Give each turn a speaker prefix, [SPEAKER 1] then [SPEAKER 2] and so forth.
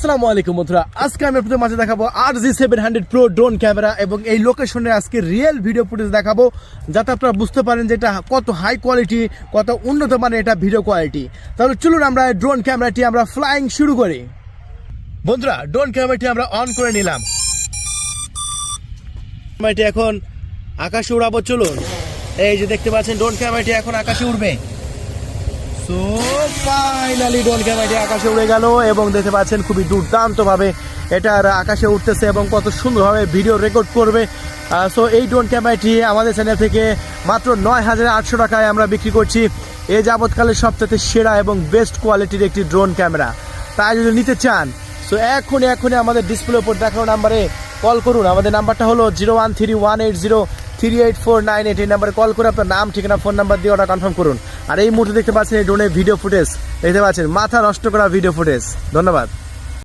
[SPEAKER 1] আসসালামু আলাইকুম বন্ধুরা, আজকে আমি আপনাদের মাঝে দেখাবো RG700 Pro ড্রোন ক্যামেরা এবং এই লোকেশনের আজকে রিয়েল ভিডিও ফুটেজ দেখাবো, যাতে আপনারা বুঝতে পারেন যে এটা কত হাই কোয়ালিটি, কত উন্নত মানের এটা ভিডিও কোয়ালিটি। তাহলে চলুন আমরা ড্রোন ক্যামেরাটি আমরা ফ্লাইং শুরু করি। বন্ধুরা, ড্রোন ক্যামেরাটি আমরা অন করে নিলাম। ক্যামেরাটি এখন আকাশে উড়াবো। চলুন, এই যে দেখতে পাচ্ছেন ড্রোন ক্যামেরাটি এখন আকাশে উড়বে। সো ফাইনালি ড্রোন ক্যামেরাটি আকাশে উড়ে গেল এবং দেখতে পাচ্ছেন খুবই দুর্দান্তভাবে এটা আকাশে উঠতেছে এবং কত সুন্দরভাবে ভিডিও রেকর্ড করবে। সো এই ড্রোন ক্যামেরাটি আমাদের চ্যানেল থেকে মাত্র ৯,৮০০ টাকায় আমরা বিক্রি করছি। এ যাবৎকালের সবচেয়ে সেরা এবং বেস্ট কোয়ালিটির একটি ড্রোন ক্যামেরা। তাই যদি নিতে চান সো এখনই আমাদের ডিসপ্লের উপর দেখানো নাম্বারে কল করুন। আমাদের নাম্বারটা হলো 0131803849। এই নাম্বারে কল করে আপনার নাম, ঠিকানা, ফোন নাম্বার দিয়ে অর্ডার কনফার্ম করুন। আর এই মুহূর্তে দেখতে পাচ্ছেন এই ড্রোনের ভিডিও ফুটেজ, দেখতে পাচ্ছেন মাথা নষ্ট করা ভিডিও ফুটেজ। ধন্যবাদ।